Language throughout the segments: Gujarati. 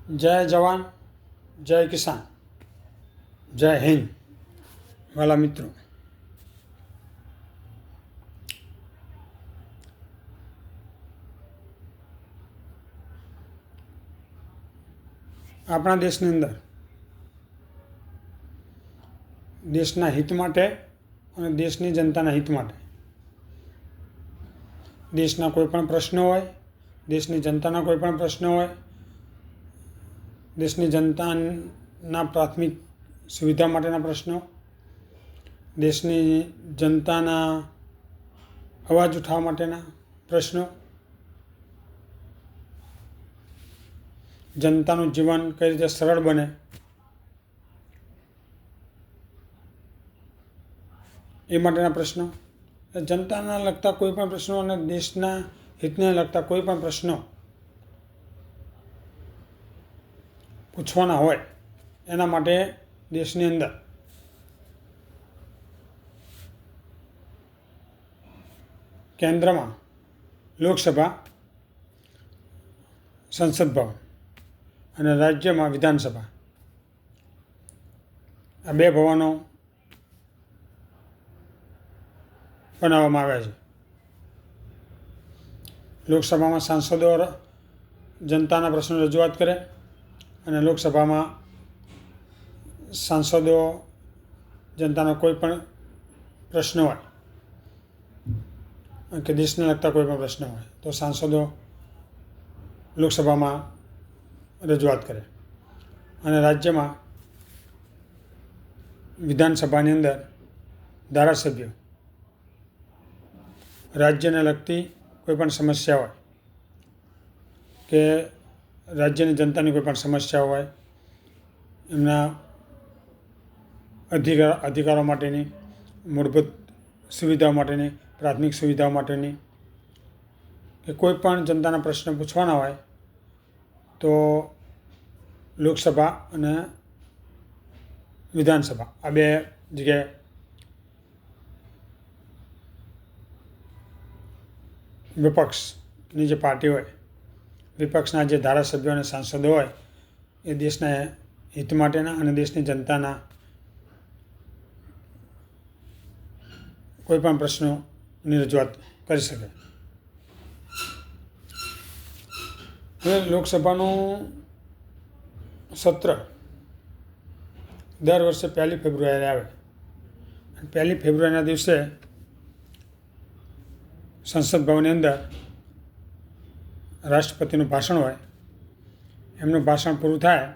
જય જવાન, જય કિસાન, જય હિન્દ. વાલા મિત્રો, આપણા દેશની અંદર દેશના હિત માટે અને દેશની જનતાના હિત માટે દેશના કોઈ પણ પ્રશ્નો હોય, દેશની જનતાના કોઈ પણ પ્રશ્નો હોય, દેશની જનતાના પ્રાથમિક સુવિધા માટેના પ્રશ્નો, દેશની જનતાના અવાજ ઉઠાવવા માટેના પ્રશ્નો, જનતાનું જીવન કઈ રીતે સરળ બને એ માટેના પ્રશ્નો, જનતાના લગતા કોઈ પણ પ્રશ્નો અને દેશના હિતને લગતા કોઈ પણ પ્રશ્નો પૂછવાના હોય એના માટે દેશની અંદર કેન્દ્રમાં લોકસભા, સંસદ ભવન અને રાજ્યમાં વિધાનસભા, આ બે ભવનો બનાવવામાં આવ્યા છે. લોકસભામાં સાંસદો જનતાના પ્રશ્નો રજૂઆત કરે અને લોકસભામાં સાંસદો જનતાનો કોઈ પણ પ્રશ્ન હોય કે દેશને લગતા કોઈ પણ પ્રશ્ન હોય તો સાંસદો લોકસભામાં રજૂઆત કરે અને રાજ્યમાં વિધાનસભાની અંદર ધારાસભ્યો રાજ્યને લગતી કોઈ પણ સમસ્યા હોય કે રાજ્યની જનતાની કોઈ પણ સમસ્યા હોય, એમના અધિકારો માટેની, મૂળભૂત સુવિધાઓ માટેની, પ્રાથમિક સુવિધાઓ માટેની કે કોઈ પણ જનતાના પ્રશ્નો પૂછવાના હોય તો લોકસભા અને વિધાનસભા આ બે જગ્યાએ વિપક્ષની જે પાર્ટી હોય, વિપક્ષના જે ધારાસભ્યો અને સાંસદો હોય એ દેશના હિત માટેના અને દેશની જનતાના કોઈ પણ પ્રશ્નોની રજૂઆત કરી શકે. હવે લોકસભાનું સત્ર દર વર્ષે 1 ફેબ્રુઆરી આવે. 1 ફેબ્રુઆરીના દિવસે સંસદ ભવનની અંદર રાષ્ટ્રપતિનું ભાષણ હોય. એમનું ભાષણ પૂરું થાય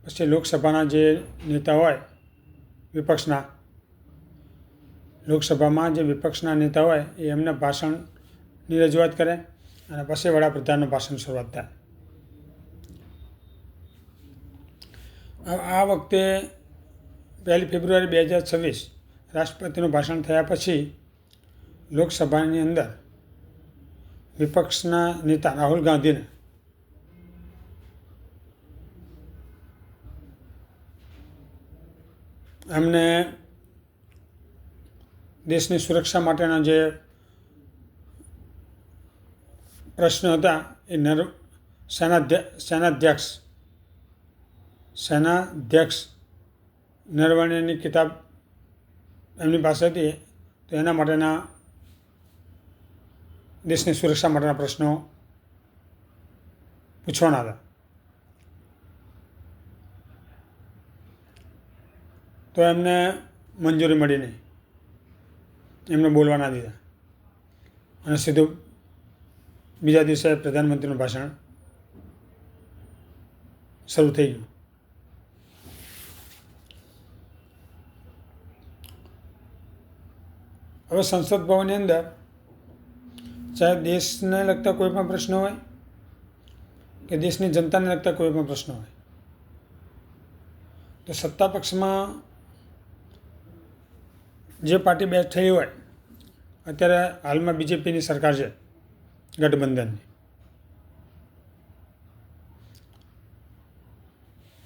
પછી લોકસભાના જે નેતા હોય લોકસભામાં જે વિપક્ષના નેતા હોય એ એમના ભાષણની રજૂઆત કરે અને પછી વડાપ્રધાનનું ભાષણ શરૂઆત થાય. આ વખતે 1 ફેબ્રુઆરી 2026 રાષ્ટ્રપતિનું ભાષણ થયા પછી લોકસભાની અંદર વિપક્ષના નેતા રાહુલ ગાંધીને એમને દેશની સુરક્ષા માટેના જે પ્રશ્નો હતા એ સેનાધ્યક્ષ નરવણેની કિતાબ એમની પાસે હતી તો એના માટેના દેશની સુરક્ષા માટેના પ્રશ્નો પૂછવાના હતા. તો એમને મંજૂરી મળી નહીં, એમને બોલવા ના દીધા અને સીધું બીજા દિવસે પ્રધાનમંત્રીનું ભાષણ શરૂ થઈ ગયું. હવે સંસદ ભવનની અંદર ચાહે દેશને લગતા કોઈ પણ પ્રશ્નો હોય કે દેશની જનતાને લગતા કોઈ પણ પ્રશ્નો હોય તો સત્તા પક્ષમાં જે પાર્ટી બેઠેલી હોય, અત્યારે હાલમાં બીજેપીની સરકાર છે ગઠબંધનની,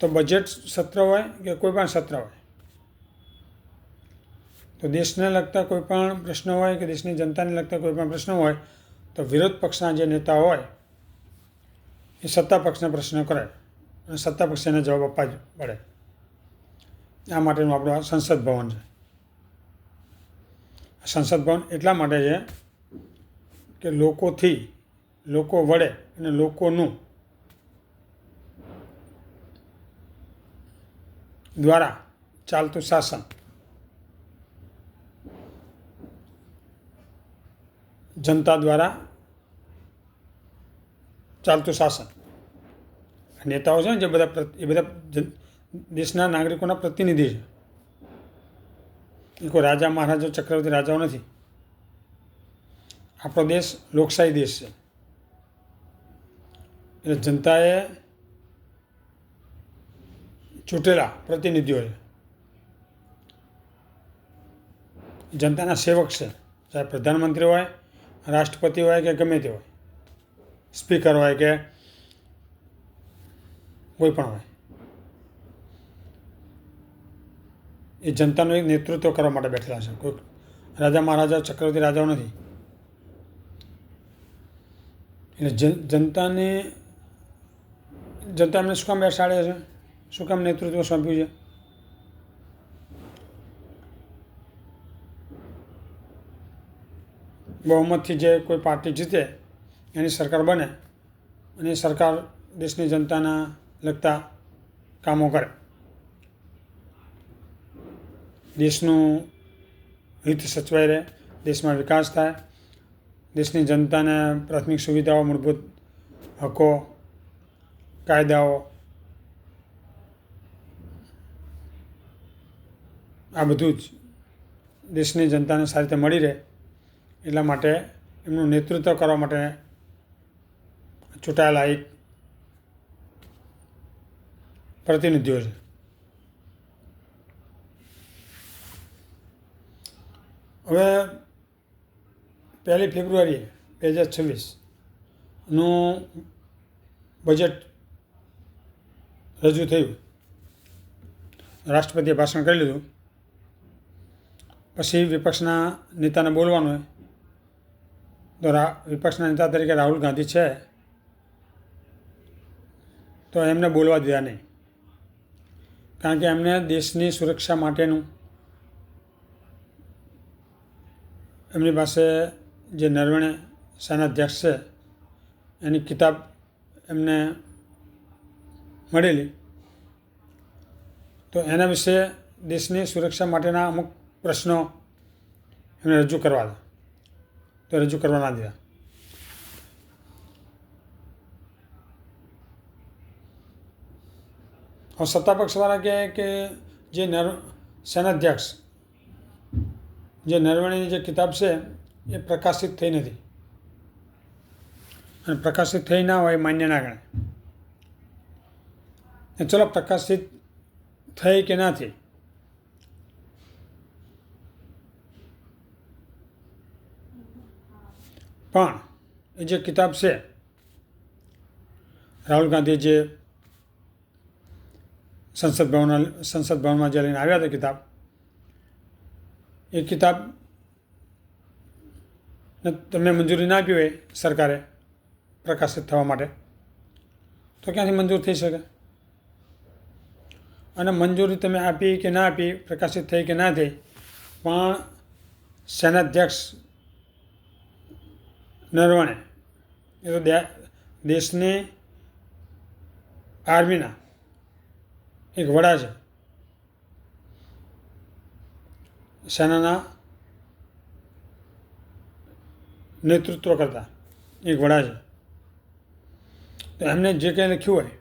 તો બજેટ સત્ર હોય કે કોઈ પણ સત્ર હોય તો દેશને લગતા કોઈ પણ પ્રશ્નો હોય કે દેશની જનતાને લગતા કોઈ પણ પ્રશ્નો હોય તો વિરોધ પક્ષના જે નેતા હોય એ સત્તા પક્ષના પ્રશ્નો કરે અને સત્તા પક્ષે એને જવાબ આપવા જ પડે. આ માટેનું આપણું આ સંસદ ભવન છે. સંસદ ભવન એટલા માટે છે કે લોકોથી, લોકો વડે અને લોકોનું દ્વારા ચાલતું શાસન, જનતા દ્વારા ચાલતું શાસન. નેતાઓ છે ને જે બધા, એ બધા દેશના નાગરિકોના પ્રતિનિધિ છે. એ કોઈ રાજા મહારાજા ચક્રવર્તી રાજાઓ નથી. આપણો દેશ લોકશાહી દેશ છે. એટલે જનતાએ ચૂંટેલા પ્રતિનિધિઓ છે. જનતાના સેવક છે. ચાહે પ્રધાનમંત્રી હોય, રાષ્ટ્રપતિ હોય કે ગમે તે હોય, સ્પીકર હોય કે કોઈ પણ હોય, એ જનતાનું એક નેતૃત્વ કરવા માટે બેઠેલા છે. કોઈ રાજા મહારાજા ચક્રવર્તી રાજાઓ નથી. એટલે જનતા એમને શું કામ બેસાડે છે? શું કામ નેતૃત્વ સોંપ્યું છે? બહુમતથી જે કોઈ પાર્ટી જીતે એની સરકાર બને અને એ સરકાર દેશની જનતાના લગતા કામો કરે, દેશનું હિત સચવાઈ રહે, દેશમાં વિકાસ થાય, દેશની જનતાને પ્રાથમિક સુવિધાઓ, મૂળભૂત હકો, કાયદાઓ, આ બધું જ દેશની જનતાને સારી રીતે મળી રહે એટલા માટે એમનું નેતૃત્વ કરવા માટે ચૂંટાયેલા એક પ્રતિનિધિઓ છે. હવે 1 ફેબ્રુઆરી 2026નું બજેટ રજૂ થયું. રાષ્ટ્રપતિએ ભાષણ કરી લીધું. પછી વિપક્ષના નેતાને બોલવાનું હોય તો વિપક્ષના નેતા તરીકે રાહુલ ગાંધી છે તો એમને બોલવા દીધા નહીં. કારણ કે એમને દેશની સુરક્ષા માટેનું, એમની પાસે જે નરવણે સેનાધ્યક્ષ છે એની કિતાબ એમને મળેલી, તો એના વિશે દેશની સુરક્ષા માટેના અમુક પ્રશ્નો એમને રજૂ કરવા હતા, તો રજૂ કરવા ના દીધા. હવે સત્તાપક્ષવાળા કહે કે જે સેનાધ્યક્ષ, જે નરવણેની જે કિતાબ છે એ પ્રકાશિત થઈ નથી, અને પ્રકાશિત થઈ ના હોય માન્ય ના ગણાય. ચલો પ્રકાશિત થઈ કે ના થઈ, પણ એ જે કિતાબ છે, રાહુલ ગાંધી જે સંસદ ભવનમાં જે લઈને આવ્યા હતા કિતાબ, એ કિતાબ તમને મંજૂરી ના આપી હોય સરકારે પ્રકાશિત થવા માટે, તો ક્યાંથી મંજૂર થઈ શકે? અને મંજૂરી તમે આપી કે ના આપી, પ્રકાશિત થઈ કે ના થઈ, પણ સેનાધ્યક્ષ નરવણે એ તો દેશની આર્મીના એક વડા છે, સેનાના નેતૃત્વ કરતા એક વડા છે. તો એમને જે કંઈ લખ્યું હોય,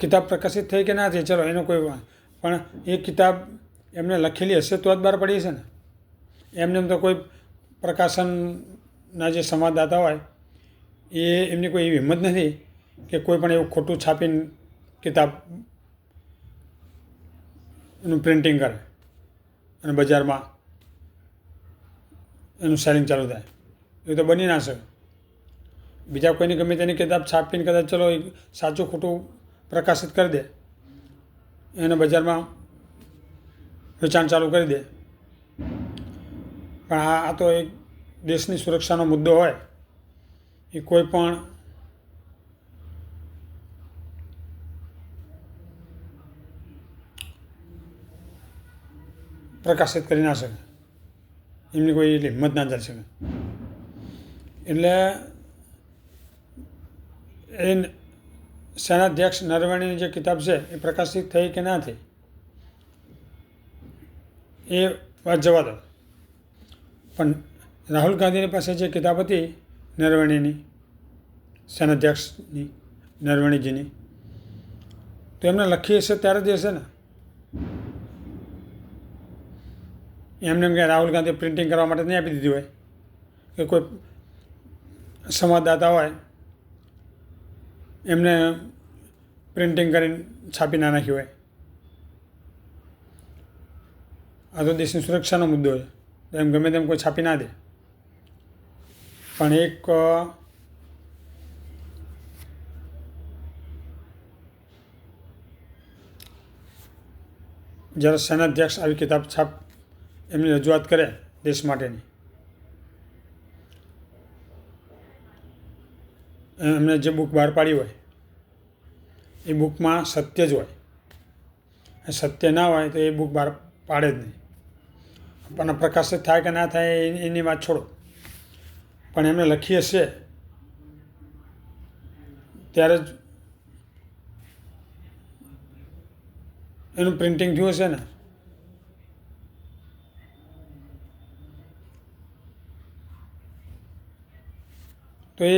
કિતાબ પ્રકાશિત થઈ કે ના થઈ, ચલો એનો કોઈ, પણ એ કિતાબ એમને લખેલી હશે તો જ બહાર પડી છે ને. એમને એમ તો કોઈ પ્રકાશનના જે સંવાદદાતા હોય એ એમની કોઈ એવી હિંમત નથી કે કોઈ પણ એવું ખોટું છાપીને કિતાબ એનું પ્રિન્ટિંગ કરે અને બજારમાં એનું સેલિંગ ચાલુ થાય. એવું તો બની ના શકે. બીજા કોઈની ગમે તેની કિતાબ છાપીને કદાચ ચલો સાચું ખોટું પ્રકાશિત કરી દે, એને બજારમાં વેચાણ ચાલુ કરી દે. પણ આ તો એક દેશની સુરક્ષાનો મુદ્દો હોય, એ કોઈ પણ પ્રકાશિત કરી ના શકે, એમની કોઈ એટલી હિંમત ના ચાલી શકે. એટલે એ સેનાધ્યક્ષ નરવણેની જે કિતાબ છે એ પ્રકાશિત થઈ કે ના થઈ એ વાત જવા દો. પણ રાહુલ ગાંધીની પાસે જે કિતાબ હતી નરવણેની, સેનાધ્યક્ષની નરવણેજીની, તો એમને લખી હશે ત્યારે જ હશે ને. એમને એમ કે રાહુલ ગાંધી પ્રિન્ટિંગ કરવા માટે નહીં આપી દીધી હોય, કે કોઈ સંવાદદાતા હોય એમને પ્રિન્ટિંગ કરીને છાપી ના નાખી હોય. આ તો દેશની સુરક્ષાનો મુદ્દો છે, એમ ગમે તેમ કોઈ છાપી ના દે. પણ એક જ્યારે સેનાધ્યક્ષ આવી કિતાબ એમની રજૂઆત કરે દેશ માટેની, એમને જે બુક બહાર પાડી હોય એ બુકમાં સત્ય જ હોય, સત્ય ના હોય તો એ બુક બહાર પાડે જ નહીં. પણ પ્રકાશિત થાય કે ના થાય એની વાત છોડો, પણ એમને લખી હશે ત્યારે જ એનું પ્રિન્ટિંગ થયું હશે ને. તો એ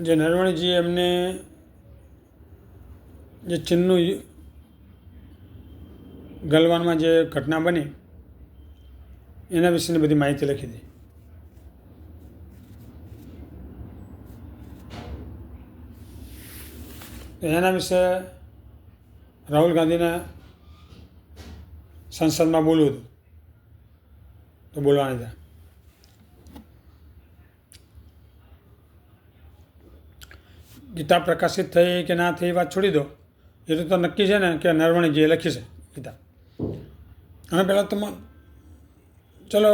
જે નરવણેજી એમને જે ચીનનું ગલવાનમાં જે ઘટના બની એના વિશેની બધી માહિતી લખી હતી. એના વિશે રાહુલ ગાંધીને સંસદમાં બોલવું હતું તો બોલવાની હતા. ગીતા પ્રકાશિત થઈ કે ના થઈ વાત છોડી દો, એટલું તો નક્કી છે ને કે નરવણેજીએ લખી છે ગીતા. અને પહેલાં તો ચલો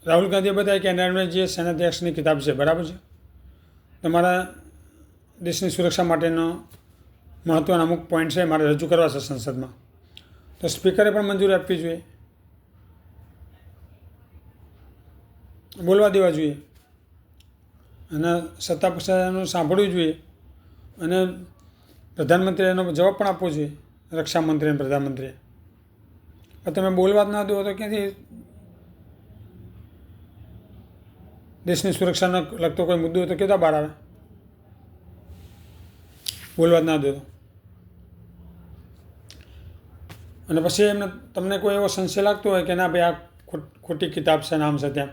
રાહુલ ગાંધીએ બતાવ્યું કે નરવણેજી સેનાધ્યક્ષની કિતાબ છે, બરાબર છે, તમારા દેશની સુરક્ષા માટેનો મહત્ત્વના અમુક પોઈન્ટ છે મારે રજૂ કરવા છે સંસદમાં, તો સ્પીકરે પણ મંજૂરી આપવી જોઈએ, બોલવા દેવા જોઈએ, અને સત્તા પક્ષનું સાંભળવું જોઈએ, અને પ્રધાનમંત્રીએ એનો જવાબ પણ આપવો જોઈએ, રક્ષામંત્રી અને પ્રધાનમંત્રીએ. પણ તમે બોલવા જ ના દો તો ક્યાંથી દેશની સુરક્ષાને લગતો કોઈ મુદ્દો તો કેતા બહાર આવે? બોલવા જ ના દો. અને પછી એમને તમને કોઈ એવો સંશય લાગતો હોય કે ના ભાઈ આ ખોટી કિતાબ છે, નામ છે ત્યાં,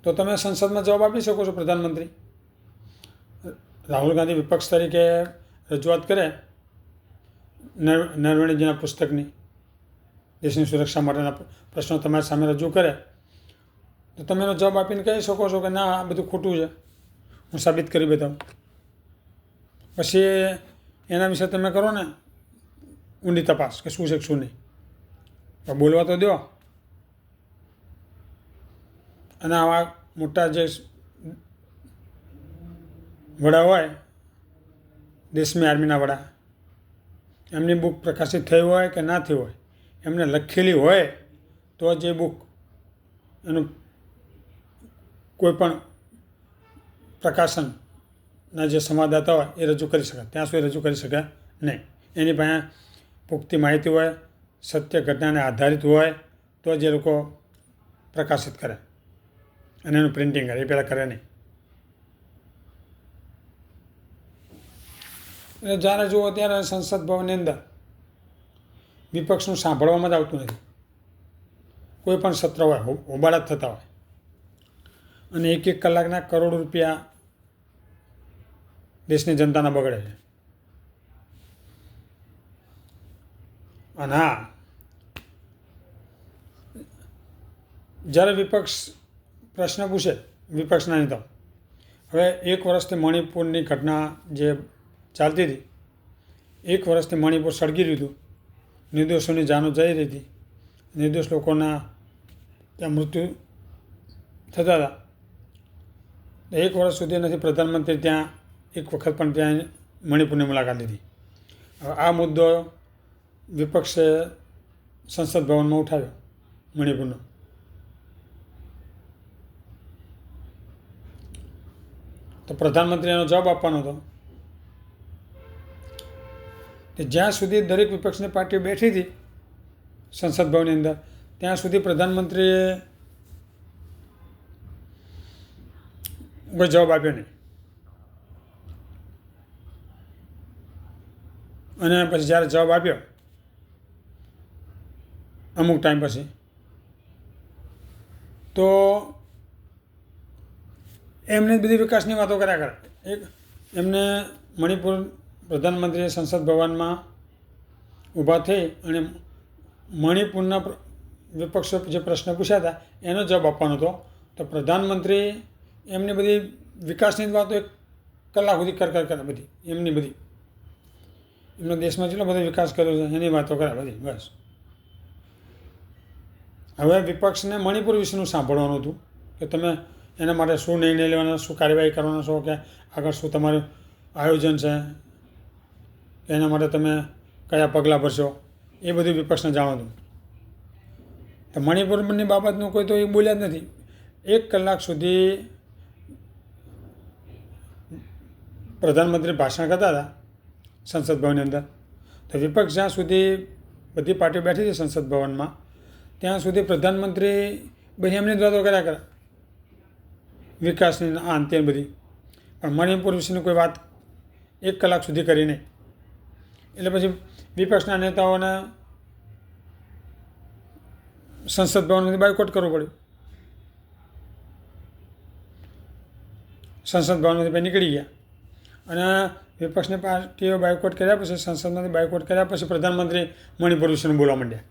તો તમે સંસદમાં જવાબ આપી શકો છો. પ્રધાનમંત્રી રાહુલ ગાંધી વિપક્ષ તરીકે રજૂઆત કરે નરવણેજીના પુસ્તકની, દેશની સુરક્ષા માટેના પ્રશ્નો તમારી સામે રજૂ કરે, તો તમે એનો જવાબ આપીને કહી શકો છો કે ના આ બધું ખોટું છે, હું સાબિત કરી બતાવું. પછી એના વિશે તમે કરો ને ઊંડી તપાસ કે શું છે શું નહીં, તો બોલવા તો દો. અને આવા મોટા જે વડા હોય, દેશની આર્મીના વડા, એમની બુક પ્રકાશિત થઈ હોય કે ના થઈ હોય, એમને લખેલી હોય તો જ એ બુક એનું કોઈ પણ પ્રકાશનના જે સંવાદદાતા હોય એ રજૂ કરી શકે, ત્યાં સુધી રજૂ કરી શકે નહીં. એની પાસે પુખ્તી માહિતી હોય, સત્ય ઘટનાને આધારિત હોય તો જ એ લોકો પ્રકાશિત કરે અને એનું પ્રિન્ટિંગ કરે, એ પહેલાં કરે નહીં. એટલે જ્યારે જુઓ ત્યારે સંસદ ભવનની અંદર વિપક્ષનું સાંભળવામાં જ આવતું નથી. કોઈ પણ સત્ર હોય હોબાળા થતા હોય, અને એક કલાકના કરોડો રૂપિયા દેશની જનતાના બગડે છે. અને હા, જ્યારે વિપક્ષ પ્રશ્ન પૂછે, વિપક્ષના નેતા, હવે 1 વર્ષથી મણિપુરની ઘટના જે ચાલતી હતી, 1 વર્ષથી મણિપુર સળગી રહ્યું હતું, નિર્દોષોની જાનો જઈ રહી હતી, નિર્દોષ લોકોના ત્યાં મૃત્યુ થતા હતા, 1 વર્ષ સુધી નથી પ્રધાનમંત્રી ત્યાં એક વખત પણ ત્યાં મણિપુરની મુલાકાત લીધી. હવે આ મુદ્દો વિપક્ષે સંસદ ભવનમાં ઉઠાવ્યો મણિપુરનો. તો પ્રધાનમંત્રી એનો જવાબ આપવાનો હતો કે જ્યાં સુધી દરેક વિપક્ષની પાર્ટીઓ બેઠી હતી સંસદ ભવનની અંદર ત્યાં સુધી પ્રધાનમંત્રીએ કોઈ જવાબ આપ્યો નહીં. અને પછી જ્યારે જવાબ આપ્યો અમુક ટાઈમ પછી તો એમને બધી વિકાસની વાતો કર્યા કરે. એમને મણિપુર પ્રધાનમંત્રીએ સંસદ ભવનમાં ઊભા થઈ અને મણિપુરના વિપક્ષો જે પ્રશ્ન પૂછ્યા હતા એનો જવાબ આપવાનો હતો. તો પ્રધાનમંત્રી એમની બધી વિકાસની વાતો 1 કલાક સુધી કરે બધી એમની બધી એમના દેશમાં કેટલો બધો વિકાસ કર્યો છે એની વાતો કરે બધી. બસ હવે વિપક્ષને મણિપુર વિશેનું સાંભળવાનું હતું કે તમે એના માટે શું નિર્ણય લેવાના, શું કાર્યવાહી કરવાના છો, કે આગળ શું તમારું આયોજન છે, કે એના માટે તમે કયા પગલાં ભરશો, એ બધું વિપક્ષને જાણવું હતું. તો મણિપુરની બાબતનું કોઈ તો એ બોલ્યા જ નથી. 1 કલાક સુધી પ્રધાનમંત્રી ભાષણ કરતા હતા સંસદ ભવનની અંદર. તો વિપક્ષ જ્યાં સુધી બધી પાર્ટીઓ બેઠી હતી સંસદ ભવનમાં ત્યાં સુધી પ્રધાનમંત્રી બધી એમની જ વાતો કર્યા કરે વિકાસની આ અંતે બધી. પણ મણિપુર વિશેની કોઈ વાત 1 કલાક સુધી કરી નહીં. એટલે પછી વિપક્ષના નેતાઓને સંસદ ભવનમાંથી બાયકોટ કરવું પડ્યું. સંસદ ભવનમાંથી પછી નીકળી ગયા અને વિપક્ષની પાર્ટીઓ બાયકોટ કર્યા પછી સંસદમાંથી બાયકોટ કર્યા પછી પ્રધાનમંત્રી મણિપુર વિશેનું બોલવા માંડ્યા.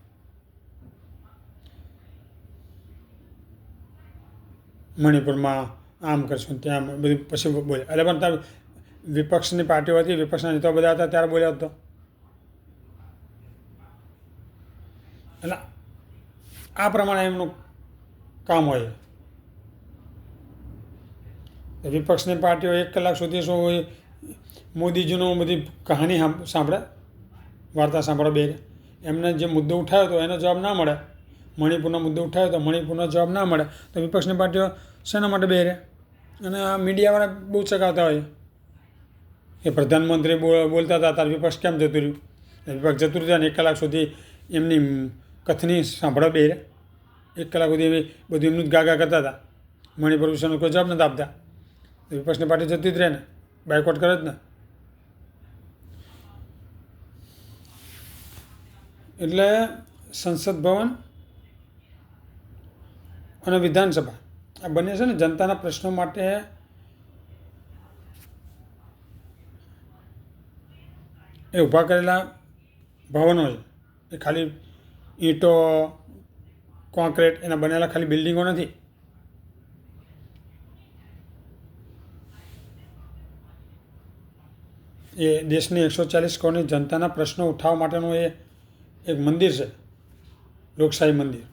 મણિપુરમાં આમ કરશું ત્યાં બધું પછી બોલ્યા. એટલે પણ ત્યાં વિપક્ષની પાર્ટીઓ હતી, વિપક્ષના નેતાઓ બધા હતા ત્યારે બોલ્યા હતો. એટલે આ પ્રમાણે એમનું કામ હોય. વિપક્ષની પાર્ટીઓ 1 કલાક સુધી શું હોય મોદીજીનો બધી કહાની સાંભળે, વાર્તા સાંભળવા બે. એમને જે મુદ્દો ઉઠાવ્યો હતો એનો જવાબ ના મળે, મણિપુરનો મુદ્દો ઉઠાવ્યો તો મણિપુરનો જવાબ ના મળે તો વિપક્ષની પાર્ટીઓ શેના માટે બે રહે. અને આ મીડિયાવાળા બહુ ચકાવતા હોય કે પ્રધાનમંત્રી બોલતા હતા ત્યારે વિપક્ષ કેમ જતું રહ્યું. વિપક્ષ જતું રહ્યું ને 1 કલાક સુધી એમની કથની સાંભળવા બે રહે. 1 કલાક સુધી બધું એમનું જ ગાગા કરતા હતા. મણિપુર વિશેનો કોઈ જવાબ નથી આપતા. વિપક્ષની પાર્ટી જતી જ રહે ને, બાયકોટ કરે જ ને. એટલે સંસદ ભવન અને વિધાનસભા આ બંને છે ને જનતાના પ્રશ્નો માટે એ ઊભા કરેલા ભવનો છે. એ ખાલી ઈંટો, કોન્ક્રીટ એના બનેલા ખાલી બિલ્ડિંગો નથી. એ દેશની 140 કરોડની જનતાના પ્રશ્નો ઉઠાવવા માટેનું એ એક મંદિર છે, લોકશાહી મંદિર.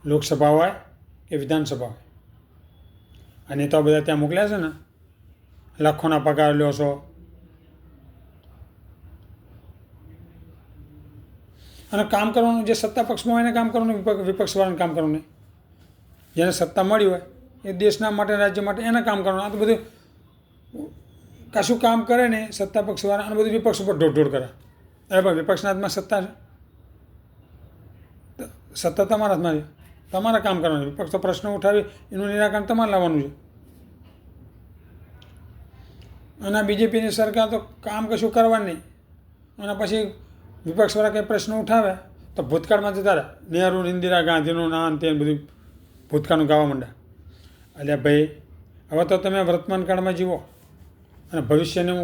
લોકસભા હોય કે વિધાનસભા હોય, આ નેતાઓ બધા ત્યાં મોકલ્યા છે ને, લાખોના પગાર લ્યો છો અને કામ કરવાનું જે સત્તા પક્ષમાં હોય એને કામ કરવાનું, વિપક્ષવાળાને કામ કરવાનું નહીં. જેને સત્તા મળી હોય એ દેશના માટે, રાજ્ય માટે એને કામ કરવાનું. આ તો બધું કશું કામ કરે ને સત્તા પક્ષવાળા અને બધું વિપક્ષ ઉપર ઢોળ કરે. અરે ભાઈ વિપક્ષના હાથમાં સત્તા છે, સત્તા તમારા હાથમાં છે, તમારે કામ કરવાનું. વિપક્ષ તો પ્રશ્ન ઉઠાવી એનું નિરાકરણ તમારે લાવવાનું છે. અને બીજેપીની સરકાર તો કામ કશું કરવાનું નહીં અને પછી વિપક્ષવાળા કંઈ પ્રશ્ન ઉઠાવે તો ભૂતકાળમાં જતા રહે. નહેરુ, ઇન્દિરા ગાંધીનું નામ તે બધું ભૂતકાળનું ગાવા માંડ્યા. એટલે ભાઈ હવે તો તમે વર્તમાન કાળમાં જીવો અને ભવિષ્યની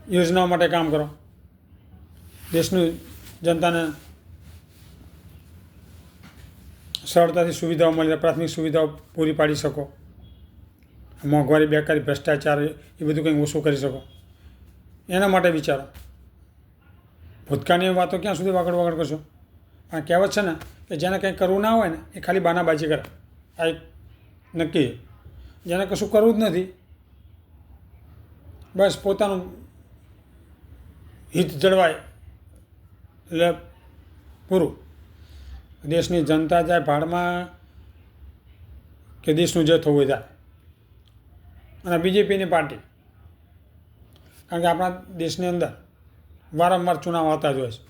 યોજનાઓ માટે કામ કરો. દેશની જનતાને સરળતાથી સુવિધાઓ મળી રહે, પ્રાથમિક સુવિધાઓ પૂરી પાડી શકો. મોંઘવારી, બેકારી, ભ્રષ્ટાચાર એ બધું કંઈક ઓછું કરી શકો. એના માટે વિચારો. ભૂતકાળની વાતો ક્યાં સુધી વાગડ કરશો? આ કહેવત છે ને કે જેને કંઈ કરવું ના હોય ને એ ખાલી બાનાબાજી કરે. આ એક નક્કી. જેને કશું કરવું જ નથી, બસ પોતાનું હિત જળવાય એટલે પૂરું. દેશની જનતા જાય ભાડમાં કે દેશનું જે થવું થાય. અને બીજેપીની પાર્ટી, કારણ કે આપણા દેશની અંદર વારંવાર ચુનાવ આવતા જ હોય છે.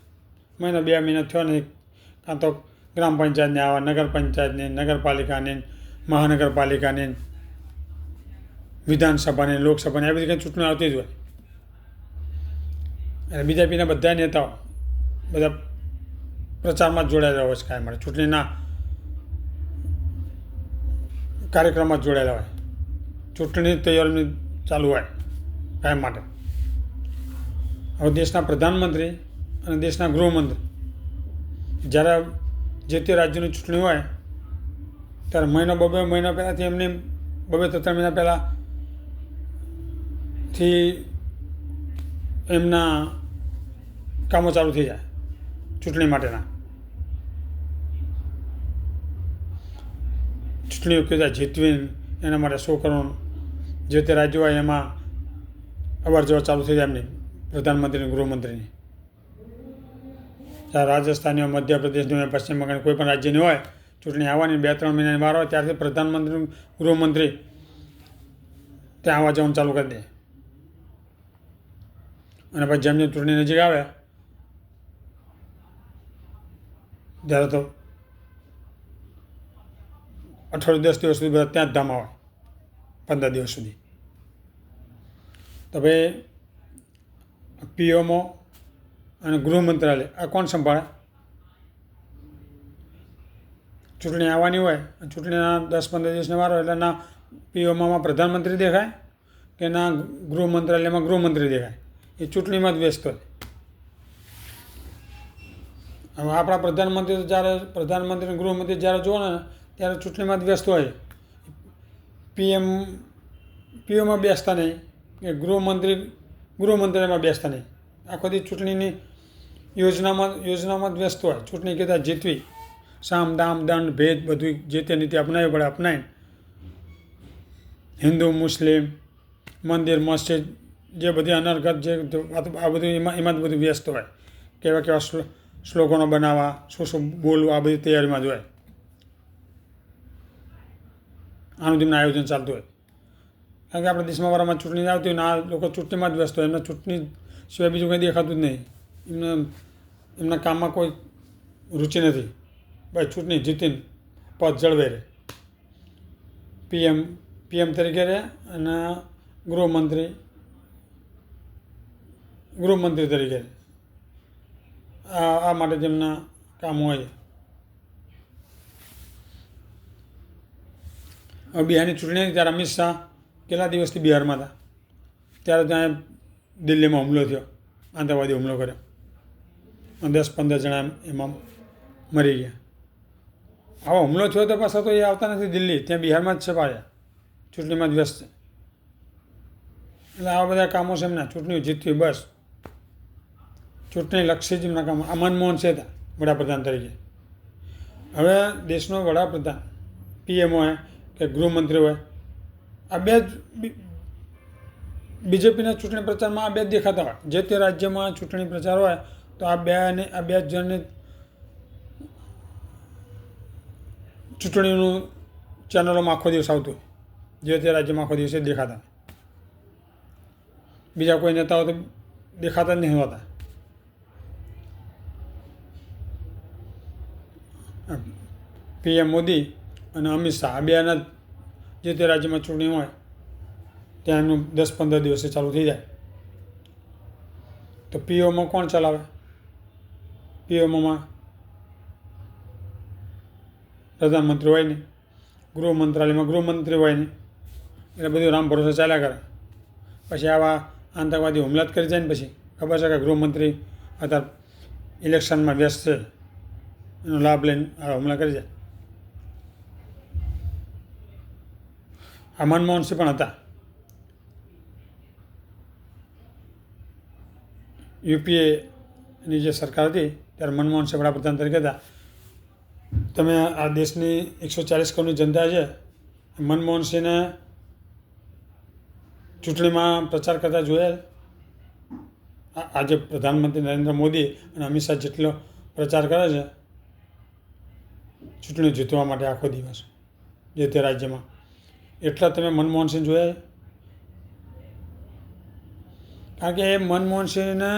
મહિનો 2 મહિના થયો ને કાં તો ગ્રામ પંચાયતને આવા, નગર પંચાયતની, નગરપાલિકાની, મહાનગરપાલિકાની, વિધાનસભાની, લોકસભાની, આ બધી કંઈ ચૂંટણીઓ આવતી જ હોય. એટલે બીજેપીના બધા નેતાઓ બધા પ્રચારમાં જ જોડાયેલા હોય છે. કાંઈ માટે ચૂંટણીના કાર્યક્રમમાં જ જોડાયેલા હોય. ચૂંટણી તૈયારી ચાલુ હોય કાયમ માટે. હવે દેશના પ્રધાનમંત્રી અને દેશના ગૃહમંત્રી જ્યારે જે તે રાજ્યની ચૂંટણી હોય ત્યારે મહિનો 2 મહિના પહેલાંથી એમને 2-3 મહિના પહેલાંથી એમના કામો ચાલુ થઈ જાય ચૂંટણી માટેના. ચૂંટણીઓ કદાચ જીતવીને એના માટે શું કરવાનું, જે તે રાજ્યો હોય એમાં અવાર જવાર ચાલુ થઈ જાય એમની પ્રધાનમંત્રીની, ગૃહમંત્રીની. ચાહે રાજસ્થાની હોય, મધ્યપ્રદેશની હોય, પશ્ચિમ બંગાળની કોઈ પણ રાજ્યની હોય, ચૂંટણી આવવાની 2-3 મહિનાની વાર હોય ત્યારથી પ્રધાનમંત્રી, ગૃહમંત્રી ત્યાં આવવા જવાનું ચાલુ કરી દે. અને પછી જેમ જેમ ચૂંટણી નજીક આવે ત્યારે તો 8-10 દિવસ સુધી બધા ત્યાં જ ધામા હોય, 15 દિવસ સુધી. તો ભાઈ પીએમઓ અને ગૃહ મંત્રાલય આ કોણ સંભાળે? ચૂંટણી આવવાની હોય, ચૂંટણીના 10-15 દિવસની વાર હોય એટલે ના પીએમઓમાં પ્રધાનમંત્રી દેખાય કે ના ગૃહ મંત્રાલયમાં ગૃહમંત્રી દેખાય. એ ચૂંટણીમાં જ વ્યસ્ત હોય. હવે આપણા પ્રધાનમંત્રી તો જ્યારે પ્રધાનમંત્રી, ગૃહમંત્રી જ્યારે જુઓ ને ત્યારે ચૂંટણીમાં જ વ્યસ્ત હોય. પીએમમાં બેસતા નહીં કે ગૃહમંત્રીમાં બેસતા નહીં. આખો દી ચૂંટણીની યોજનામાં જ વ્યસ્ત હોય. ચૂંટણી કદાચ જીતવી, સામ દામ દંડ ભેદ બધું જે તે નીતિ અપનાવવી પડે અપનાવીને હિન્દુ, મુસ્લિમ, મંદિર, મસ્જિદ જે બધી અનર્ગત જે આ બધું એમાં જ બધું વ્યસ્ત હોય. કેવા સ્લોગનો બનાવવા, શું બોલવું, આ બધી તૈયારીમાં જ હોય. આનું જેમનું આયોજન ચાલતું હોય. કારણ કે આપણા દેશમાં વારંવાર ચૂંટણી આવતી હોય ને આ લોકો ચૂંટણીમાં જ વ્યસ્ત હોય. એમને ચૂંટણી સિવાય બીજું કંઈ દેખાતું જ નહીં. એમના કામમાં કોઈ રુચિ નથી. ભાઈ ચૂંટણી જીતીને પદ જળવાઈ રહે. પીએમ તરીકે રહે અને ગૃહમંત્રી તરીકે રહે. આ માટે જેમના કામ હોય. હવે બિહારની ચૂંટણી હતી ત્યારે અમિત શાહ કેટલા દિવસથી બિહારમાં હતા ત્યારે ત્યાં દિલ્હીમાં હુમલો થયો, આતંકવાદી હુમલો કર્યો અને 10-15 જણા એમાં મરી ગયા. આવો હુમલો થયો તો પાછા તો એ આવતા નથી દિલ્હી, ત્યાં બિહારમાં જ છે પાછા, ચૂંટણીમાં જ વ્યસ્ત છે. એટલે આવા બધા કામો છે એમના. ચૂંટણીઓ જીતવી બસ, ચૂંટણી લક્ષી જ એમના કામો. આ મનમોહન છે હતા વડાપ્રધાન તરીકે. હવે દેશનો વડાપ્રધાન, પીએમ હોય કે ગૃહમંત્રી હોય, આ બે જ બીજેપીના ચૂંટણી પ્રચારમાં આ બે જ દેખાતા હોય. જે તે રાજ્યમાં ચૂંટણી પ્રચાર હોય તો આ બે જ જણની ચૂંટણીનું ચેનલોમાં આખો દિવસ આવતું હોય. જે તે રાજ્યમાં આખો દિવસે દેખાતા. બીજા કોઈ નેતાઓ તો દેખાતા જ નહીં હોતા. પીએમ મોદી અને અમિત શાહ આ બેના જે તે રાજ્યમાં ચૂંટણી હોય ત્યાં એમનું 10-15 દિવસે ચાલુ થઈ જાય. તો પીઓમાં કોણ ચલાવે? પીઓમાં પ્રધાનમંત્રી હોય નહીં, ગૃહ મંત્રાલયમાં ગૃહમંત્રી હોય નહીં. એટલે બધું રામ ભરોસે ચાલ્યા કરે. પછી આવા આતંકવાદી હુમલા જ કરી જાય ને પછી ખબર છે કે ગૃહમંત્રી અત્યારે ઇલેક્શનમાં વ્યસ્ત છે, એનો લાભ લઈને આ હુમલા કરી જાય. આ મનમોહનસિંહ પણ હતા. યુપીએની જે સરકાર હતી ત્યારે મનમોહન સિંહ વડાપ્રધાન તરીકે હતા. તમે આ દેશની 140 કરોડની જનતા છે, મનમોહન સિંહને ચૂંટણીમાં પ્રચાર કરતા જોયા? આજે પ્રધાનમંત્રી નરેન્દ્ર મોદી અને અમિત શાહ જેટલો પ્રચાર કરે છે ચૂંટણી જીતવા માટે આખો દિવસ જે તે રાજ્યમાં, એટલા તમે મનમોહન સિંહ જોયા? કારણ કે એ મનમોહન સિંહને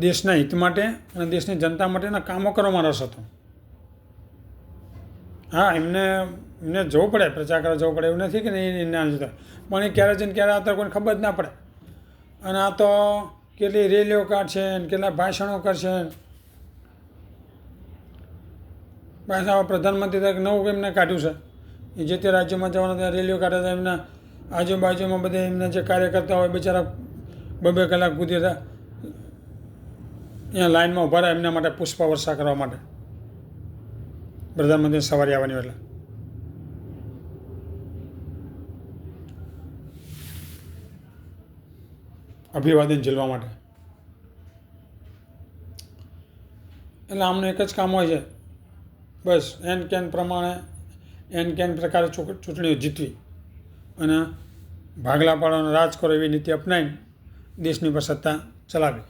દેશના હિત માટે અને દેશની જનતા માટેના કામો કરવામાં રસ હતો. હા, એમને જવું પડે, પ્રચાર કરવા જવું પડે, એવું નથી કે નહીં ના જતા, પણ એ ક્યારે જઈને ક્યારે આવતા કોઈને ખબર જ ના પડે. અને આ તો કેટલી રેલીઓ કાઢશે ને કેટલા ભાષણો કરશે. પાછા પ્રધાનમંત્રી તરીકે નવું એમને કાઢ્યું છે, એ જે તે રાજ્યમાં જવાના ત્યાં રેલીઓ કાઢે છે. એમના આજુબાજુમાં બધે એમના જે કાર્યકર્તા હોય બિચારા 2-2 કલાક સુધી અહીંયા લાઇનમાં ઊભા રહે એમના માટે પુષ્પવર્ષા કરવા માટે, પ્રધાનમંત્રી સવારે આવવાની એટલે. અભિવાદન ઝીલવા માટે. એટલે આમનું એક જ કામ હોય છે, બસ એન કેન પ્રમાણે એન કેન પ્રકારે ચૂંટણીઓ જીતવી અને ભાગલા પાડવાનો રાજ કરો એવી નીતિ અપનાવીને દેશની પર સત્તા ચલાવી.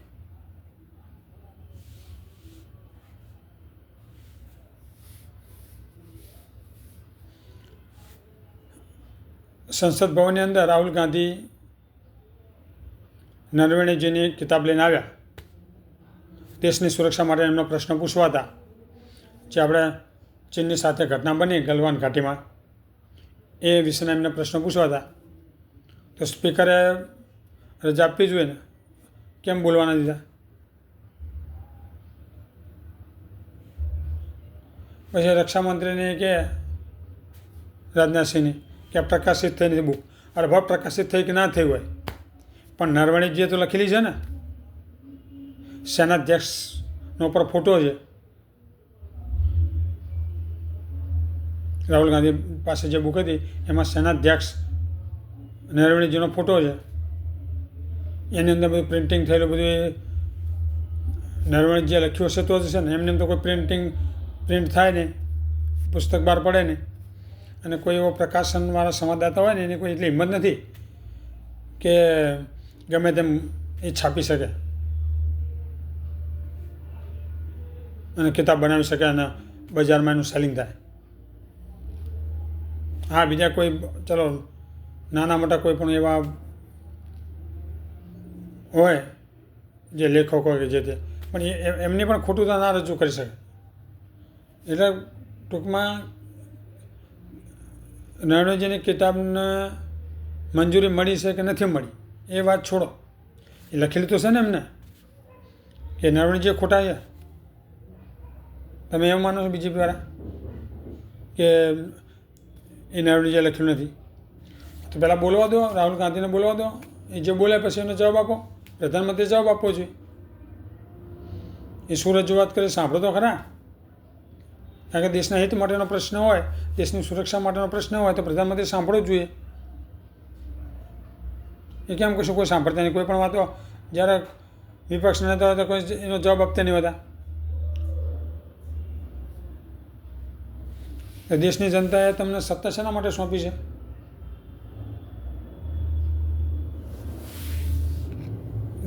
સંસદ ભવનની અંદર રાહુલ ગાંધી નરવણેજીની કિતાબ લઈને આવ્યા. દેશની સુરક્ષા માટે એમનો પ્રશ્ન પૂછવા હતા. જે આપણે ચીનની સાથે ઘટના બની ગલવાન ઘાટીમાં, એ વિશેના એમને પ્રશ્નો પૂછવા હતા. તો સ્પીકરે રજા આપવી જોઈએ ને, કેમ બોલવાના દીધા? પછી રક્ષામંત્રીને કે રાજનાથસિંહની કે આ પ્રકાશિત થઈ નથી બુક. અરે ભાવ પ્રકાશિત થઈ કે ના થઈ હોય, પણ નરવણેજીએ તો લખેલી છે ને. સેનાધ્યક્ષનો પર ફોટો છે. રાહુલ ગાંધી પાસે જે બુક હતી એમાં સેનાધ્યક્ષ નરવણેજીનો ફોટો છે. એની અંદર બધું પ્રિન્ટિંગ થયેલું બધું એ નરવણેજીએ લખ્યું હશે તો જ છે ને. એમને એમ તો કોઈ પ્રિન્ટ થાય નહીં, પુસ્તક બહાર પડે નહીં. અને કોઈ એવો પ્રકાશનવાળા સંવાદદાતા હોય ને એની કોઈ એટલી હિંમત નથી કે ગમે તેમ એ છાપી શકે અને કિતાબ બનાવી શકે અને બજારમાં એનું સેલિંગ થાય. હા, બીજા કોઈ ચલો નાના મોટા કોઈ પણ એવા હોય જે લેખકો કે જે તે, પણ એમની પણ ખોટું તો ના રજૂ કરી શકે. એટલે ટૂંકમાં નરવણેજીની કિતાબને મંજૂરી મળી છે કે નથી મળી એ વાત છોડો, એ લખેલું તો છે ને એમને કે નરવણેજી ખોટા છે. તમે એવું માનો છો બીજેપી વાળા કે એ નરવણેજીએ લખ્યું નથી? તો પહેલાં બોલવા દો, રાહુલ ગાંધીને બોલવા દો, એ જે બોલે પછી એનો જવાબ આપો. પ્રધાનમંત્રીએ જવાબ આપવો જોઈએ. એ શું રજૂઆત કરે સાંભળો તો ખરા. કારણ કે દેશના હિત માટેનો પ્રશ્ન હોય, દેશની સુરક્ષા માટેનો પ્રશ્ન હોય તો પ્રધાનમંત્રી સાંભળવું જ જોઈએ. એ કેમ કશું કોઈ સાંભળતા નહીં? કોઈ પણ વાતો જ્યારે વિપક્ષના નેતા હોય તો કોઈ એનો જવાબ આપતા નહીં હોતા. દેશની જનતાએ તમને સત્તા શેના માટે સોંપી છે?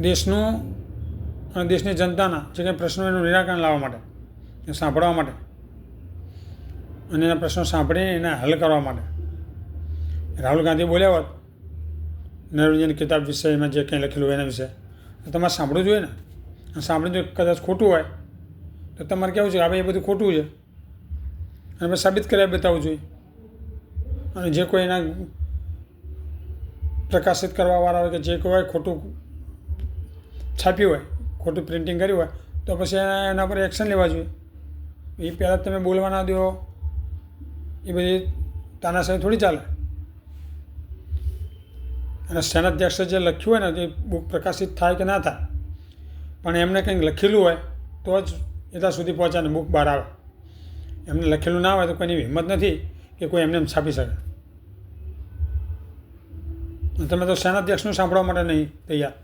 દેશનું અને દેશની જનતાના જે કંઈ પ્રશ્નો એનું નિરાકરણ લાવવા માટે, એ સાંભળવા માટે અને એના પ્રશ્નો સાંભળીને એને હલ કરવા માટે. રાહુલ ગાંધી બોલ્યા હોત નરવણેજીની કિતાબ વિશે, એમાં જે કંઈ લખેલું એના વિશે, તો તમારે સાંભળવું જોઈએ ને. સાંભળીને જો કદાચ ખોટું હોય તો તમારે કહેવું છે કે ભાઈ એ બધું ખોટું છે અને પછી સાબિત કરી બતાવવું જોઈએ. અને જે કોઈ એના પ્રકાશિત કરવાવાળા હોય કે જે કોઈ હોય ખોટું છાપ્યું હોય, ખોટું પ્રિન્ટિંગ કર્યું હોય તો પછી એના પર એક્શન લેવા જોઈએ. એ પહેલાં તમે બોલવા ના દો, એ બધી તાનાશાહી થોડી ચાલે. અને સેનાધ્યક્ષે જે લખ્યું હોય ને એ બુક પ્રકાશિત થાય કે ના થાય, પણ એમને કંઈક લખેલું હોય તો જ એટલા સુધી પહોંચે ને બુક બહાર આવે. એમને લખેલું ના હોય તો કોઈની હિંમત નથી કે કોઈ એમને એમ છાપી શકે. તમે તો સેનાધ્યક્ષનું સાંભળવા માટે નહીં તૈયાર.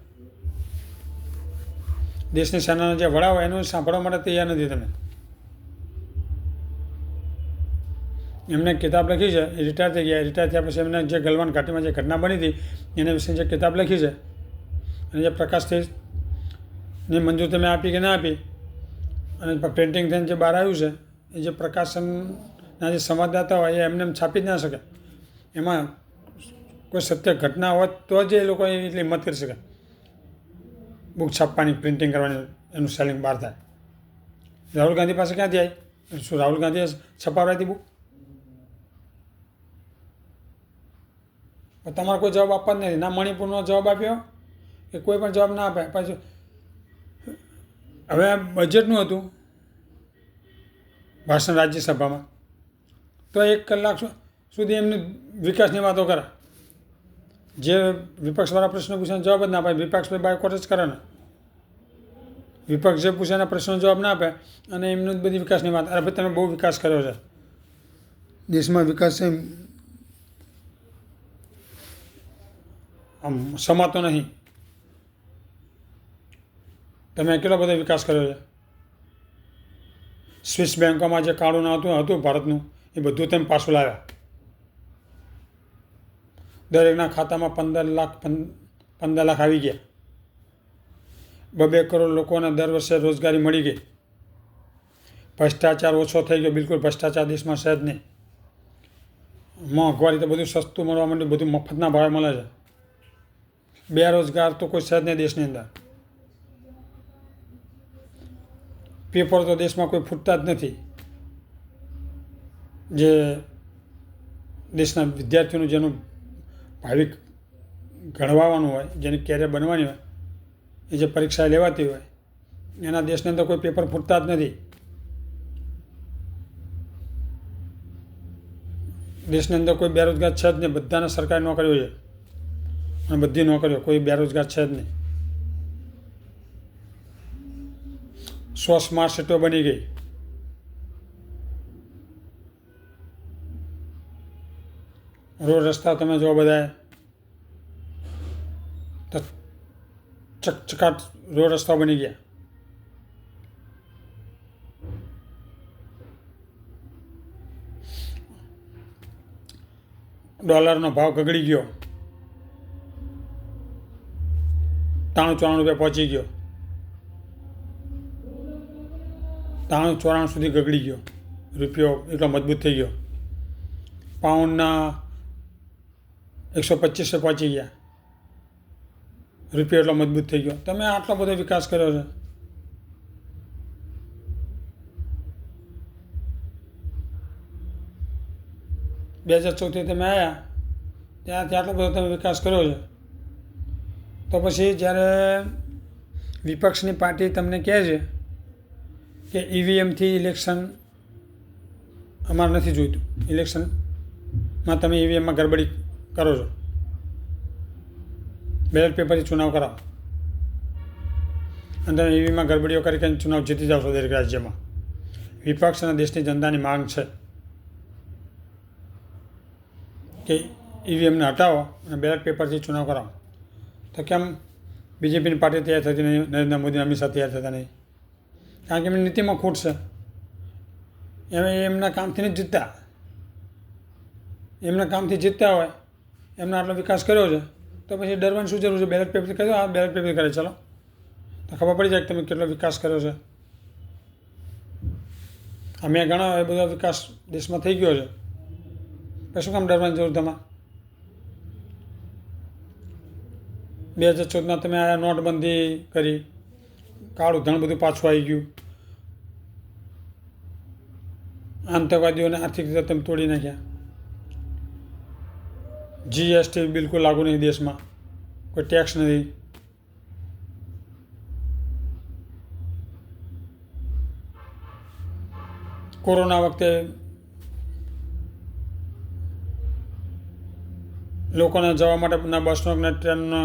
દેશની સેનાના જે વડા હોય એનું સાંભળવા માટે તૈયાર નથી તમે. એમને કિતાબ લખી છે, એ રિટાયર થઈ ગયા. રિટાયર થયા પછી એમને જે ગલવાન ઘાટીમાં જે ઘટના બની હતી એના વિશે જે કિતાબ લખી છે અને જે પ્રકાશની મંજૂર તમે આપી કે ના આપી અને પ્રિન્ટિંગ થઈને જે બહાર આવ્યું છે એ જે પ્રકાશનના જે સંવાદદાતા હોય એ એમને છાપી જ ના શકે. એમાં કોઈ સત્ય ઘટના હોત તો જ એ લોકો એટલી હિંમત કરી શકે બુક છાપવાની, પ્રિન્ટિંગ કરવાની, એનું સેલિંગ બહાર થાય. રાહુલ ગાંધી પાસે ક્યાંથી આવી? શું રાહુલ ગાંધીએ છપાવડાવી હતી બુક? તમારે કોઈ જવાબ આપવા જ નથી. ના મણિપુરનો જવાબ આપ્યો કે કોઈ પણ જવાબ ના આપે. પાછું હવે બજેટનું હતું ભાષણ રાજ્યસભામાં, તો 1 કલાક સુધી એમની વિકાસની વાતો કરે. જે વિપક્ષવાળા પ્રશ્નો પૂછે જવાબ જ ના આપે. વિપક્ષ બાયકોટ જ કરે ને. વિપક્ષ જે પૂછે એના પ્રશ્નો જવાબ ના આપે અને એમની બધી વિકાસની વાત. અરે ભાઈ તમે બહુ વિકાસ કર્યો છે, દેશમાં વિકાસ છે આમ સમાતો નહીં. તમે કેટલો બધો વિકાસ કર્યો છે. સ્વિસ બેન્કોમાં જે કાળું નાણું હતું ભારતનું એ બધું તમે પાછું લાવ્યા. દરેકના ખાતામાં 15 લાખ આવી ગયા. 2 કરોડ લોકોને દર વર્ષે રોજગારી મળી ગઈ. ભ્રષ્ટાચાર ઓછો થઈ ગયો. બિલકુલ ભ્રષ્ટાચાર દેશમાં છે જ નહીં. મોંઘવારી તો બધું સસ્તું મળવા માંડ્યું, બધું મફતના ભાવે મળે છે. બેરોજગાર તો કોઈ છે જ નહીં દેશની અંદર. પેપર તો દેશમાં કોઈ ફૂટતા જ નથી. જે દેશના વિદ્યાર્થીઓનું જેનું ભાવિ ઘડવાનું હોય, જેની કેરિયર બનવાની હોય, એ જે પરીક્ષા લેવાતી હોય એના દેશની અંદર કોઈ પેપર ફૂટતા જ નથી. દેશની અંદર કોઈ બેરોજગાર છે જ નહીં. બધાને સરકારી નોકરીઓ છે અને બધી નોકરીઓ, કોઈ બેરોજગાર છે જ નહીં. 100 સ્માર્ટ સિટીઓ બની ગઈ. રોડ રસ્તા તમે જો બધા તો ચકચકાટ રોડ રસ્તા બની ગયા. ડોલરનો ભાવ ગગડી ગયો, 93-94 રૂપિયા પહોંચી ગયો. 93-94 સુધી ગગડી ગયો. રૂપિયો એટલો મજબૂત થઈ ગયો. પાઉન્ડના 125 પહોંચી ગયા. રૂપિયો એટલો મજબૂત થઈ ગયો. તમે આટલો બધો વિકાસ કર્યો છે. બે 2014 તમે આવ્યા ત્યાંથી આટલો બધો તમે વિકાસ કર્યો છે. તો પછી જ્યારે વિપક્ષની પાર્ટી તમને કહે છે કે ઈવીએમથી ઇલેક્શન અમારે નથી જોઈતું, ઇલેક્શનમાં તમે ઈવીએમમાં ગડબડી કરો છો, બેલેટ પેપરથી ચુનાવ કરાવો અને તમે ઈવીએમમાં ગડબડીઓ કરીને ચુનાવ જીતી જાઓ છો દરેક રાજ્યમાં. વિપક્ષ અને દેશની જનતાની માંગ છે કે ઈવીએમને હટાવો અને બેલેટ પેપરથી ચુનાવ કરાવો. તો કેમ બીજેપીની પાર્ટી તૈયાર થતી નહીં, નરેન્દ્ર મોદી, અમિત શાહ તૈયાર થતા નહીં? કારણ કે એમની નીતિમાં ખોટ છે. એમના કામથી નથી જીતતા. એમના કામથી જીતતા હોય, એમનો આટલો વિકાસ કર્યો છે, તો પછી ડરવાની શું જરૂર છે? બેલેટ પેપર કરી દો. આ બેલેટ પેપર કરે, ચાલો તો ખબર પડી જાય કે તમે કેટલો વિકાસ કર્યો છે. અમે ઘણો એ બધો વિકાસ દેશમાં થઈ ગયો છે, પછી શું કામ ડરવાની જરૂર તમારે? 2014 તમે આ નોટબંધી કરી, કાળું ધન બધું પાછું આવી ગયું, આતંકવાદીઓને આર્થિક રીતે તમે તોડી નાખ્યા. જીએસટી બિલકુલ લાગુ નહીં દેશમાં, કોઈ ટેક્સ નથી. કોરોના વખતે લોકોને જવા માટે ના બસનો ને ટ્રેનનો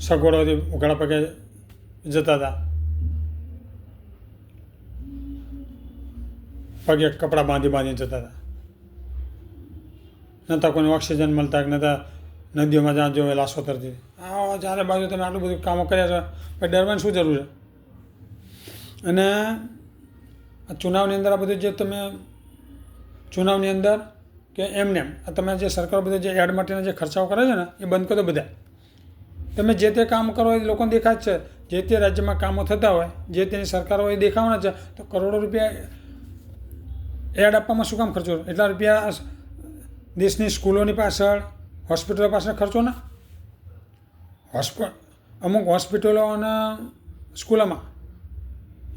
સગવડો હતી, ઘણા પગે જતા હતા, પગે કપડાં બાંધીને જતા હતા. નહોતા કોઈને ઓક્સિજન મળતા, નહોતા નદીઓમાં જ્યાં જો લાશો તરતી. આ ચારે બાજુ તમે આટલું બધું કામો કર્યા છે, પછી ડરવાની શું જરૂર છે? અને આ ચુનાવની અંદર આ બધું જે તમે ચુનાવની અંદર કે એમને આ તમે જે સરકાર બધું જે એડ માટેના જે ખર્ચાઓ કરે છે ને એ બંધ કરો બધા. તમે જે તે કામ કરો એ લોકોને દેખાય જ છે. જે તે રાજ્યમાં કામો થતા હોય, જે તેની સરકારો એ દેખાવાના છે, તો કરોડો રૂપિયા એડ આપવામાં શું કામ ખર્ચો? એટલા રૂપિયા દેશની સ્કૂલોની પાછળ, હોસ્પિટલો પાછળ ખર્ચો ને. અમુક હોસ્પિટલો અને સ્કૂલોમાં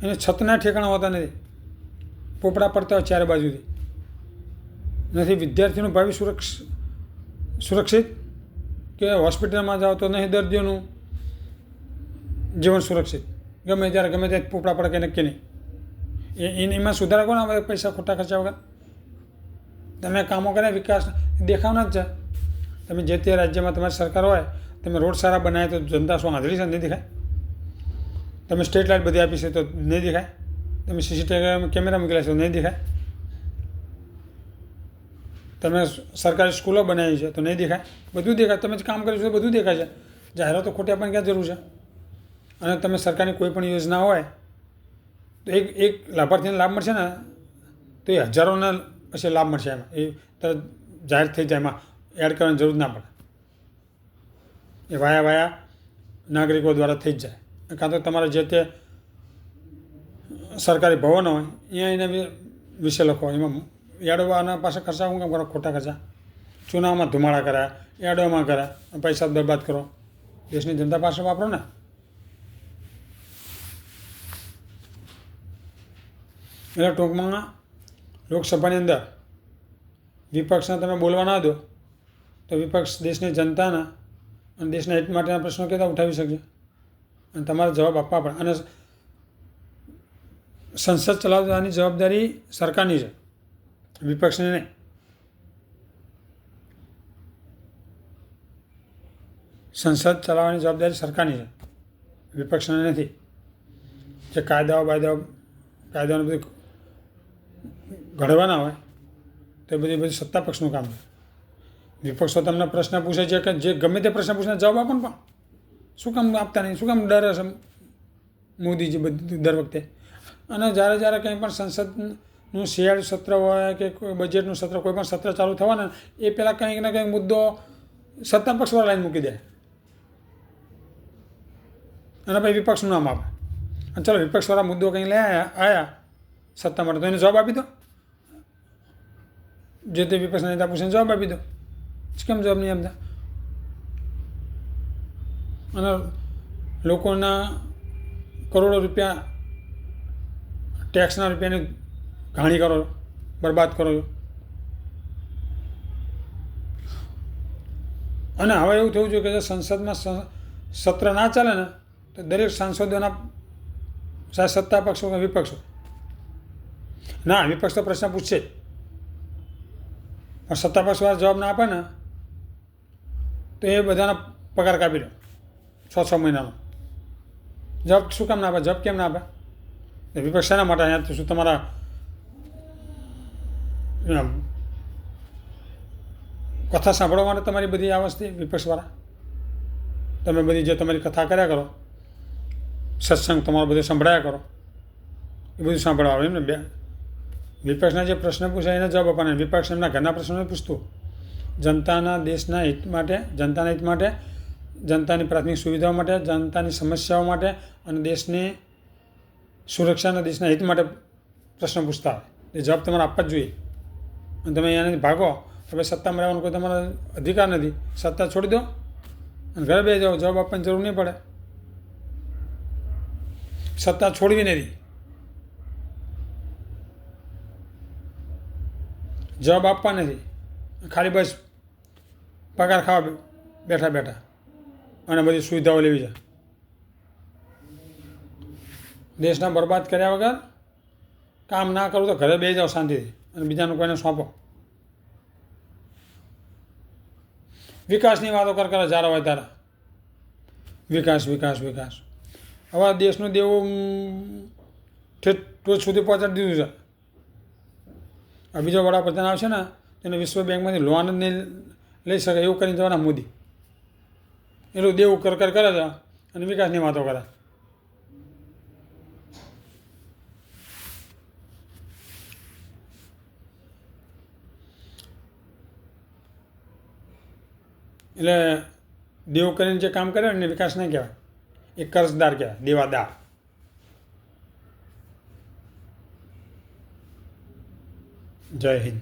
એને છતના ઠેકાણા હોતા નથી, પોપડા પડતા હોય ચારે બાજુથી. નથી વિદ્યાર્થીનું ભાવિ સુરક્ષિત, કે હોસ્પિટલમાં જાઓ તો નહીં દર્દીઓનું જીવન સુરક્ષિત. ગમે ત્યારે ગમે ત્યાં પોપડા પડે કે નક્કી નહીં. એમાં સુધારા કોણ આવે? પૈસા ખોટા ખર્ચા વગર તમે કામો કર્યા, વિકાસ દેખાવાના જ છે. તમે જે તે રાજ્યમાં તમારી સરકાર હોય, તમે રોડ સારા બનાવે તો જનતા શું આંધળી છે? નહીં દેખાય. તમે સ્ટ્રીટ લાઇટ બધી આપી છે તો નહીં દેખાય. તમે સીસીટીવી કેમેરા મૂકેલા છે તો નહીં દેખાય. તમે સરકારી સ્કૂલો બનાવી છે તો નહીં દેખાય. બધું દેખાય. તમે જ કામ કર્યું છે બધું દેખાય છે. જાહેરાતો ખોટી આપવાની ક્યાં જરૂર છે? અને તમે સરકારની કોઈ પણ યોજના હોય તો એક લાભાર્થીને લાભ મળશે ને તો એ હજારોને પછી લાભ મળશે. એમાં એ તરત જાહેર થઈ જાય, એમાં એડ કરવાની જરૂર ના પડે. એ વાયા નાગરિકો દ્વારા થઈ જ જાય. કાં તો તમારા જે તે સરકારી ભવનો હોય અહીંયા એના વિશે લખો. એમાં એડવાના પાસે ખર્ચા શું કામ કરો? ખોટા ખર્ચા. ચુનાવમાં ધુમાડા કર્યા, એડોમાં કર્યા, પૈસા બરબાદ કરો. દેશની જનતા પાસે વાપરો ને. એટલે ટૂંકમાં લોકસભાની અંદર વિપક્ષને તમે બોલવા ના દો તો વિપક્ષ દેશની જનતાના અને દેશના હિત માટેના પ્રશ્નો કેવા ઉઠાવી શકશે? અને તમારે જવાબ આપવા પડે. અને સંસદ ચલાવવાની જવાબદારી સરકારની છે, વિપક્ષની નહીં. સંસદ ચલાવવાની જવાબદારી સરકારની છે, વિપક્ષની નથી. જે કાયદાઓને બધું ઘડવાના હોય તો એ બધી સત્તા પક્ષનું કામ છે. વિપક્ષો તમને પ્રશ્ન પૂછે છે કે જે ગમે તે પ્રશ્ન પૂછીને જવાબ આપો ને, પણ શું કામ આપતા નહીં? શું કામ ડરે છે મોદીજી બધું દર વખતે? અને જ્યારે કંઈ પણ સંસદનું શિયાળુ સત્ર હોય કે કોઈ બજેટનું સત્ર, કોઈ પણ સત્ર ચાલુ થવાના એ પહેલાં કંઈક ને કંઈક મુદ્દો સત્તા પક્ષવાળા લાઈન મૂકી દે અને પછી વિપક્ષનું નામ આપે. અને ચાલો વિપક્ષવાળા મુદ્દો કંઈ લઈ આવ્યા સત્તા માટે તો એને જવાબ આપી દો. જે તે વિપક્ષના નેતા પૂછીને જવાબ આપી દો. કેમ જવાબ નહીં આપતા? અને લોકોના કરોડો રૂપિયા ટેક્સના રૂપિયાની ઘાણી કરો, બરબાદ કરો. અને હવે એવું થયું છે કે જો સંસદમાં સત્ર ના ચાલે ને તો દરેક સાંસદોના સત્તા પક્ષો કે વિપક્ષો ના, વિપક્ષ તો પ્રશ્ન પૂછશે પણ સત્તા પક્ષવાળા જવાબ ના આપે ને તો એ બધાના પગાર કાપી લો 6 મહિનાનો. જવાબ શું કામ ના આપે? જવાબ કેમ ના આપે? વિપક્ષ શાના માટે? અહીંયા શું તમારા કથા સાંભળવા માટે તમારી બધી આ વસ્તુ વિપક્ષવાળા? તમે બધી જે તમારી કથા કર્યા કરો, સત્સંગ તમારો બધો સંભળાયા કરો, એ બધું સાંભળવા આવે એમને. વિપક્ષના જે પ્રશ્ન પૂછાય એને જવાબ આપવાના. વિપક્ષ એમના ઘરના પ્રશ્નો પૂછતું. જનતાના દેશના હિત માટે, જનતાના હિત માટે, જનતાની પ્રાથમિક સુવિધાઓ માટે, જનતાની સમસ્યાઓ માટે અને દેશની સુરક્ષા અને દેશના હિત માટે પ્રશ્ન પૂછતા હોય. એ જવાબ તમારે આપવા જ જોઈએ. અને તમે અહીંયાથી ભાગો તો ભાઈ સત્તામાં રહેવાનો કોઈ તમારો અધિકાર નથી. સત્તા છોડી દો અને ઘરે બેસી જાઓ, જવાબ આપવાની જરૂર નહીં પડે. સત્તા છોડવી નથી, જવાબ આપવા નથી, ખાલી બસ પગાર ખાવા બેઠા બેઠા અને બધી સુવિધાઓ લેવી છે. દેશના બરબાદ કર્યા વગર કામ ના કરું તો ઘરે બેસી જાઓ શાંતિથી અને બીજાનું કોઈને સોંપો. વિકાસની વાતો કરે જ્યારે હોય ત્યારે વિકાસ વિકાસ વિકાસ. હવે દેશનું દેવું ટોચ સુધી પહોંચાડી દીધું છે. આ બીજો વડાપ્રધાન આવશે ને તેને વિશ્વ બેંકમાંથી લોન જ નહીં લઈ શકે એવું કરીને જવાના મોદી. એટલું દેવું કર કરે છે અને વિકાસની વાતો કરે. એટલે દેવું કરીને જે કામ કરે ને વિકાસ નહીં કહેવાય, એ કર્જદાર કહેવાય, દેવાદાર. જય હિન્દ.